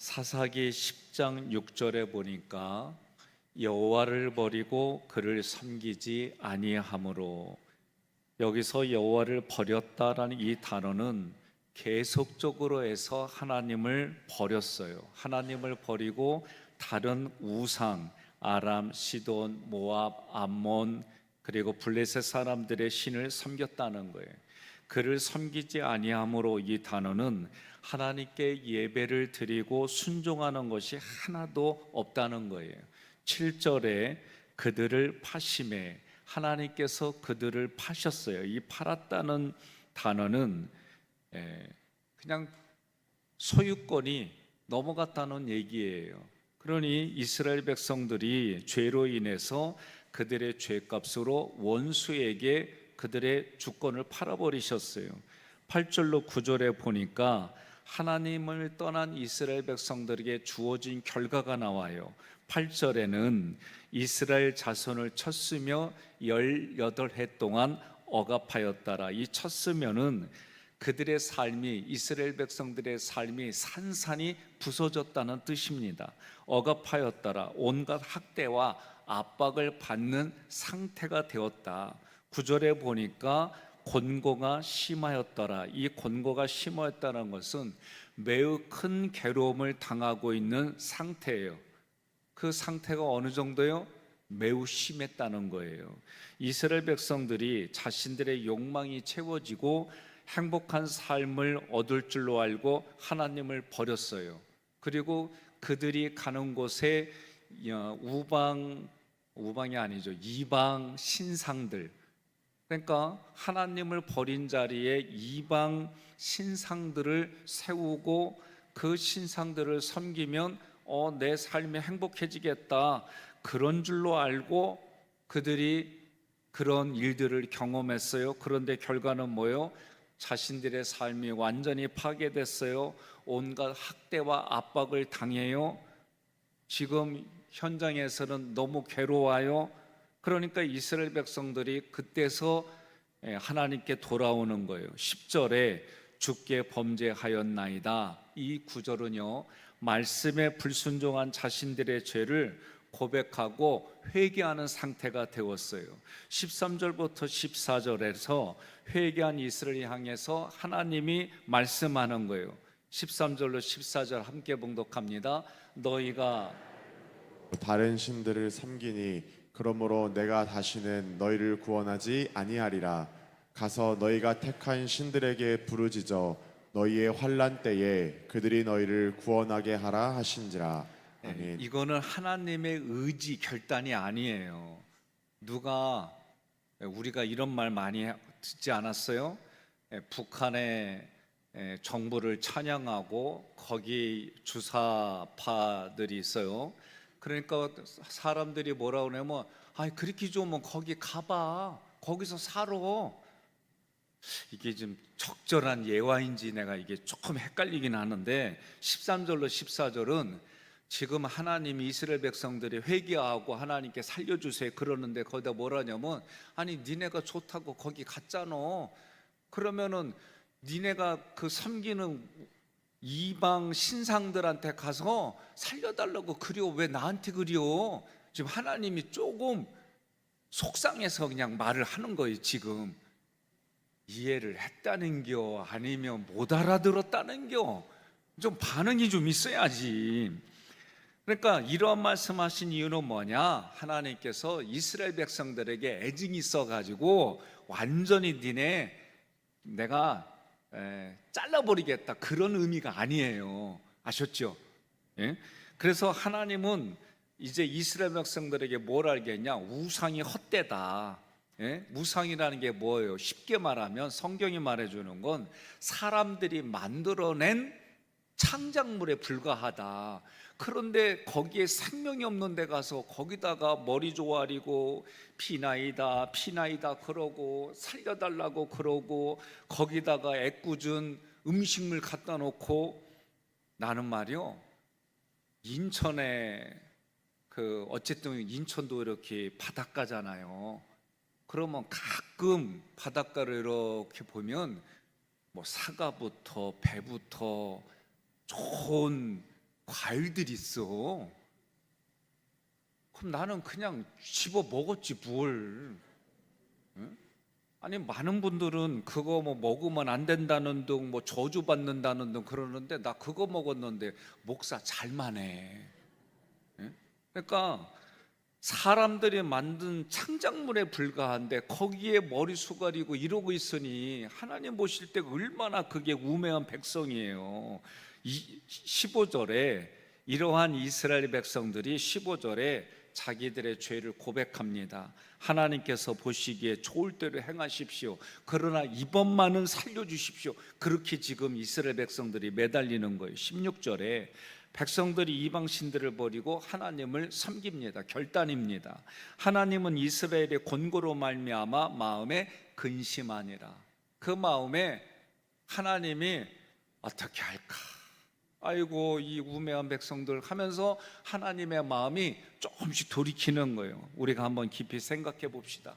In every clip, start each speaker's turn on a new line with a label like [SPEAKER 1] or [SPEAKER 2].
[SPEAKER 1] 사사기 10장 6절에 보니까 여호와를 버리고 그를 섬기지 아니함으로, 여기서 여호와를 버렸다라는 이 단어는 계속적으로 해서 하나님을 버렸어요. 하나님을 버리고 다른 우상, 아람, 시돈, 모압, 암몬, 그리고 블레셋 사람들의 신을 섬겼다는 거예요. 그를 섬기지 아니함으로, 이 단어는 하나님께 예배를 드리고 순종하는 것이 하나도 없다는 거예요. 7절에 그들을 파심해, 하나님께서 그들을 파셨어요. 이 팔았다는 단어는 그냥 소유권이 넘어갔다는 얘기예요. 그러니 이스라엘 백성들이 죄로 인해서 그들의 죄값으로 원수에게 그들의 주권을 팔아버리셨어요. 8절로 9절에 보니까 하나님을 떠난 이스라엘 백성들에게 주어진 결과가 나와요. 8절에는 이스라엘 자손을 쳤으며 18해 동안 억압하였더라. 이 쳤으면은 그들의 삶이, 이스라엘 백성들의 삶이 산산이 부서졌다는 뜻입니다. 억압하였더라. 온갖 학대와 압박을 받는 상태가 되었다. 9절에 보니까 곤고가 심하였더라. 이 곤고가 심하였다는 것은 매우 큰 괴로움을 당하고 있는 상태예요. 그 상태가 어느 정도요? 매우 심했다는 거예요. 이스라엘 백성들이 자신들의 욕망이 채워지고 행복한 삶을 얻을 줄로 알고 하나님을 버렸어요. 그리고 그들이 가는 곳에 우방이 아니죠, 이방 신상들, 그러니까 하나님을 버린 자리에 이방 신상들을 세우고 그 신상들을 섬기면 내 삶이 행복해지겠다, 그런 줄로 알고 그들이 그런 일들을 경험했어요. 그런데 결과는 뭐예요? 자신들의 삶이 완전히 파괴됐어요. 온갖 학대와 압박을 당해요. 지금 현장에서는 너무 괴로워요. 그러니까 이스라엘 백성들이 그때서 하나님께 돌아오는 거예요. 10절에 주께 범죄하였나이다. 이 구절은요, 말씀에 불순종한 자신들의 죄를 고백하고 회개하는 상태가 되었어요. 13절부터 14절에서 회개한 이스라엘을 향해서 하나님이 말씀하는 거예요. 13절로 14절 함께 봉독합니다. 너희가
[SPEAKER 2] 다른 신들을 섬기니 그러므로 내가 다시는 너희를 구원하지 아니하리라. 가서 너희가 택한 신들에게 부르짖어 너희의 환난 때에 그들이 너희를 구원하게 하라 하신지라. 아멘.
[SPEAKER 1] 이거는 하나님의 의지 결단이 아니에요. 우리가 이런 말 많이 듣지 않았어요? 북한의 정부를 찬양하고 거기 주사파들이 있어요. 그러니까 사람들이 뭐라 그러냐면, 그렇게 좋으면 거기 가봐, 거기서 살아. 이게 좀 적절한 예화인지 내가 이게 조금 헷갈리긴 하는데, 13절로 14절은 지금 하나님이 이스라엘 백성들이 회개하고 하나님께 살려주세요 그러는데, 거기다 뭐라냐면, 니네가 좋다고 거기 갔잖아. 그러면은 니네가 그 섬기는 이방 신상들한테 가서 살려달라고 그려. 왜 나한테 그려? 지금 하나님이 조금 속상해서 그냥 말을 하는 거예요. 지금 이해를 했다는겨, 아니면 못 알아들었다는겨? 좀 반응이 좀 있어야지. 그러니까 이러한 말씀하신 이유는 뭐냐? 하나님께서 이스라엘 백성들에게 애증이 있어가지고 완전히 내가 잘라버리겠다, 그런 의미가 아니에요. 아셨죠? 예? 그래서 하나님은 이제 이스라엘 백성들에게 뭘 알겠냐? 우상이 헛되다. 예? 우상이라는 게 뭐예요? 쉽게 말하면 성경이 말해주는 건 사람들이 만들어낸 창작물에 불과하다. 그런데 거기에 생명이 없는 데 가서 거기다가 머리 조아리고 피나이다 그러고 살려달라고 그러고 거기다가 애꿎은 음식물 갖다 놓고, 나는 말이요, 인천에 어쨌든 인천도 이렇게 바닷가잖아요. 그러면 가끔 바닷가를 이렇게 보면 사과부터 배부터 좋은 과일들이 있어. 그럼 나는 그냥 집어 먹었지 뭘. 응? 아니 많은 분들은 그거 뭐 먹으면 안 된다는 둥 뭐 저주 받는다는 둥 그러는데 나 그거 먹었는데 목사 잘만해. 응? 그러니까 사람들이 만든 창작물에 불과한데 거기에 머리 수가리고 이러고 있으니 하나님 보실 때 얼마나 그게 우매한 백성이에요. 15절에 이러한 이스라엘 백성들이 15절에 자기들의 죄를 고백합니다. 하나님께서 보시기에 좋을 대로 행하십시오. 그러나 이번만은 살려주십시오. 그렇게 지금 이스라엘 백성들이 매달리는 거예요. 16절에 백성들이 이방 신들을 버리고 하나님을 섬깁니다. 결단입니다. 하나님은 이스라엘의 곤고로 말미암아 마음에 근심하니라. 그 마음에 하나님이 어떻게 할까? 아이고 이 우매한 백성들 하면서 하나님의 마음이 조금씩 돌이키는 거예요. 우리가 한번 깊이 생각해 봅시다.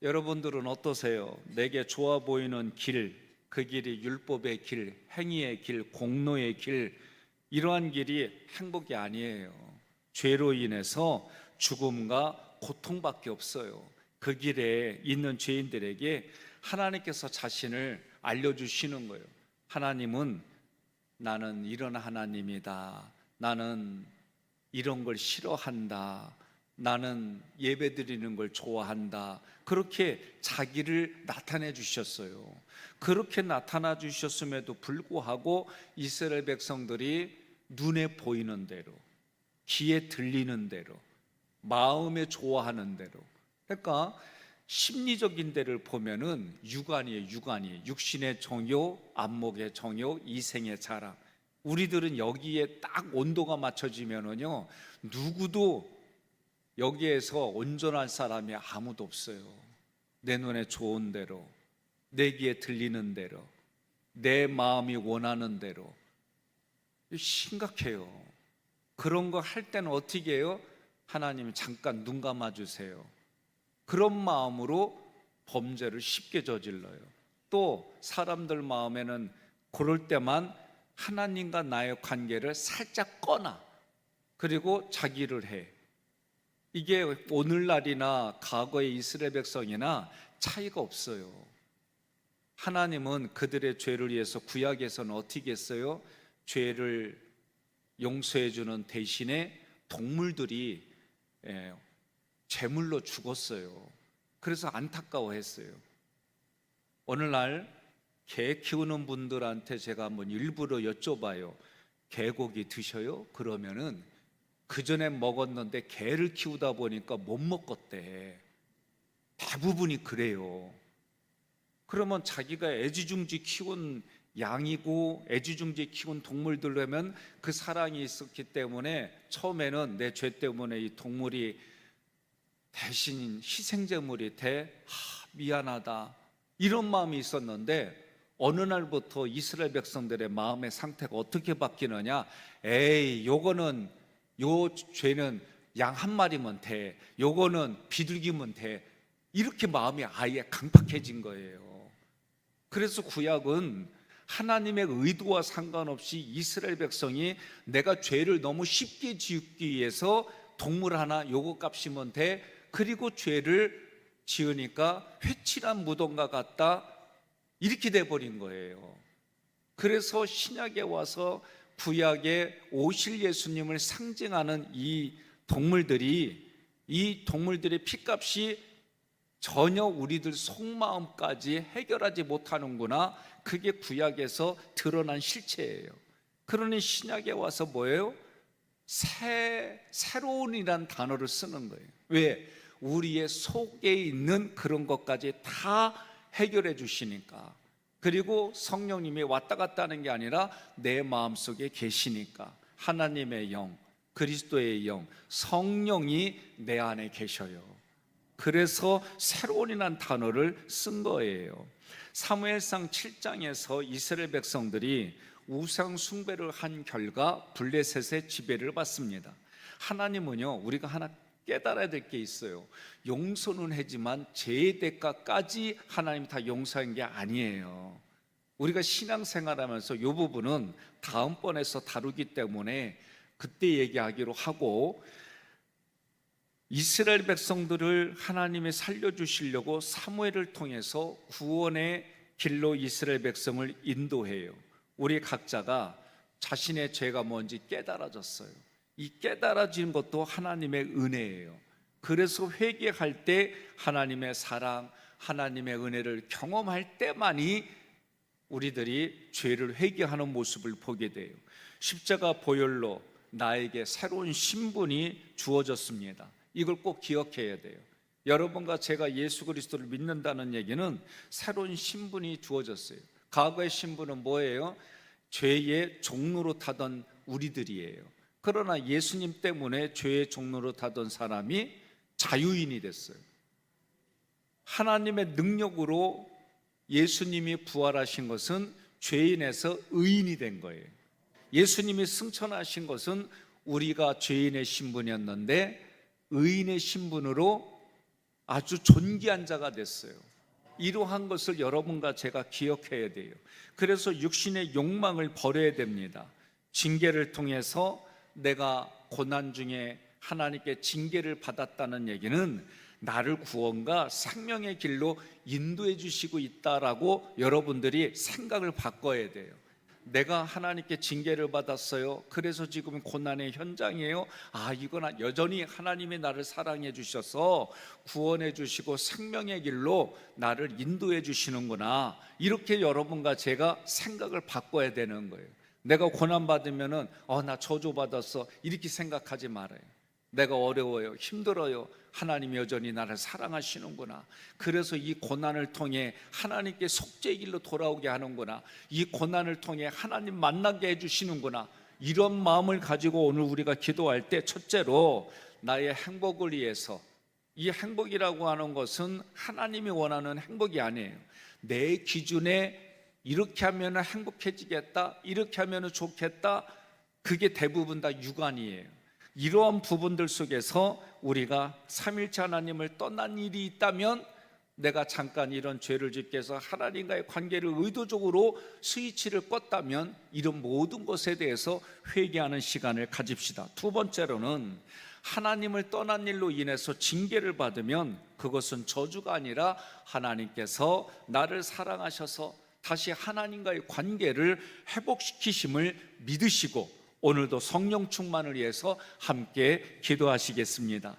[SPEAKER 1] 여러분들은 어떠세요? 내게 좋아 보이는 길, 그 길이 율법의 길, 행위의 길, 공로의 길, 이러한 길이 행복이 아니에요. 죄로 인해서 죽음과 고통밖에 없어요. 그 길에 있는 죄인들에게 하나님께서 자신을 알려주시는 거예요. 하나님은 나는 이런 하나님이다. 나는 이런 걸 싫어한다. 나는 예배 드리는 걸 좋아한다. 그렇게 자기를 나타내 주셨어요. 그렇게 나타나 주셨음에도 불구하고 이스라엘 백성들이 눈에 보이는 대로, 귀에 들리는 대로, 마음에 좋아하는 대로, 그러니까 심리적인 데를 보면은 육안이에요. 육신의 정욕, 안목의 정욕, 이생의 자랑. 우리들은 여기에 딱 온도가 맞춰지면은요 누구도 여기에서 온전한 사람이 아무도 없어요. 내 눈에 좋은 대로, 내 귀에 들리는 대로, 내 마음이 원하는 대로. 심각해요. 그런 거 할 때는 어떻게 해요? 하나님 잠깐 눈 감아 주세요. 그런 마음으로 범죄를 쉽게 저질러요. 또 사람들 마음에는 그럴 때만 하나님과 나의 관계를 살짝 꺼나, 그리고 자기를 해. 이게 오늘날이나 과거의 이스라엘 백성이나 차이가 없어요. 하나님은 그들의 죄를 위해서 구약에서는 어떻게 했어요? 죄를 용서해 주는 대신에 동물들이 제물로 죽었어요. 그래서 안타까워했어요. 오늘날 개 키우는 분들한테 제가 한번 일부러 여쭤봐요. 개고기 드셔요? 그러면은 그 전에 먹었는데 개를 키우다 보니까 못 먹었대. 대부분이 그래요. 그러면 자기가 애지중지 키운 양이고 애지중지 키운 동물들라면 그 사랑이 있었기 때문에 처음에는 내 죄 때문에 이 동물이 대신 희생제물이 돼 미안하다 이런 마음이 있었는데 어느 날부터 이스라엘 백성들의 마음의 상태가 어떻게 바뀌느냐? 에이 요거는 요 죄는 양 한 마리면 돼, 요거는 비둘기면 돼, 이렇게 마음이 아예 강팍해진 거예요. 그래서 구약은 하나님의 의도와 상관없이 이스라엘 백성이 내가 죄를 너무 쉽게 지우기 위해서 동물 하나 요거 값이면 돼, 그리고 죄를 지으니까 회칠한 무덤과 같다, 이렇게 돼버린 거예요. 그래서 신약에 와서 구약에 오실 예수님을 상징하는 이 동물들의 피값이 전혀 우리들 속마음까지 해결하지 못하는구나. 그게 구약에서 드러난 실체예요. 그러니 신약에 와서 뭐예요? 새로운이란 단어를 쓰는 거예요. 왜? 우리의 속에 있는 그런 것까지 다 해결해 주시니까. 그리고 성령님이 왔다 갔다 하는 게 아니라 내 마음속에 계시니까. 하나님의 영, 그리스도의 영, 성령이 내 안에 계셔요. 그래서 새로운이라는 단어를 쓴 거예요. 사무엘상 7장에서 이스라엘 백성들이 우상 숭배를 한 결과 블레셋의 지배를 받습니다. 하나님은요, 우리가 하나 깨달아야 될 게 있어요. 용서는 하지만 죄의 대가까지 하나님이 다 용서한 게 아니에요. 우리가 신앙생활하면서 이 부분은 다음번에서 다루기 때문에 그때 얘기하기로 하고, 이스라엘 백성들을 하나님이 살려주시려고 사무엘을 통해서 구원의 길로 이스라엘 백성을 인도해요. 우리 각자가 자신의 죄가 뭔지 깨달아졌어요. 이 깨달아진 것도 하나님의 은혜예요. 그래서 회개할 때 하나님의 사랑, 하나님의 은혜를 경험할 때만이 우리들이 죄를 회개하는 모습을 보게 돼요. 십자가 보혈로 나에게 새로운 신분이 주어졌습니다. 이걸 꼭 기억해야 돼요. 여러분과 제가 예수 그리스도를 믿는다는 얘기는 새로운 신분이 주어졌어요. 과거의 신분은 뭐예요? 죄의 종로로 타던 우리들이에요. 그러나 예수님 때문에 죄의 종로로 타던 사람이 자유인이 됐어요. 하나님의 능력으로 예수님이 부활하신 것은 죄인에서 의인이 된 거예요. 예수님이 승천하신 것은 우리가 죄인의 신분이었는데 의인의 신분으로 아주 존귀한 자가 됐어요. 이러한 것을 여러분과 제가 기억해야 돼요. 그래서 육신의 욕망을 버려야 됩니다. 징계를 통해서 내가 고난 중에 하나님께 징계를 받았다는 얘기는 나를 구원과 생명의 길로 인도해 주시고 있다라고 여러분들이 생각을 바꿔야 돼요. 내가 하나님께 징계를 받았어요. 그래서 지금 고난의 현장이에요. 이건 여전히 하나님이 나를 사랑해 주셔서 구원해 주시고 생명의 길로 나를 인도해 주시는구나. 이렇게 여러분과 제가 생각을 바꿔야 되는 거예요. 내가 고난 받으면은 나 저주 받았어 이렇게 생각하지 말아요. 내가 어려워요, 힘들어요. 하나님이 여전히 나를 사랑하시는구나. 그래서 이 고난을 통해 하나님께 속죄의 길로 돌아오게 하는구나. 이 고난을 통해 하나님 만나게 해주시는구나. 이런 마음을 가지고 오늘 우리가 기도할 때 첫째로 나의 행복을 위해서, 이 행복이라고 하는 것은 하나님이 원하는 행복이 아니에요. 내 기준에 이렇게 하면 행복해지겠다, 이렇게 하면 좋겠다, 그게 대부분 다 육안이에요. 이러한 부분들 속에서 우리가 삼일체 하나님을 떠난 일이 있다면, 내가 잠깐 이런 죄를 짓게 해서 하나님과의 관계를 의도적으로 스위치를 껐다면 이런 모든 것에 대해서 회개하는 시간을 가집시다. 두 번째로는 하나님을 떠난 일로 인해서 징계를 받으면 그것은 저주가 아니라 하나님께서 나를 사랑하셔서 다시 하나님과의 관계를 회복시키심을 믿으시고 오늘도 성령 충만을 위해서 함께 기도하시겠습니다.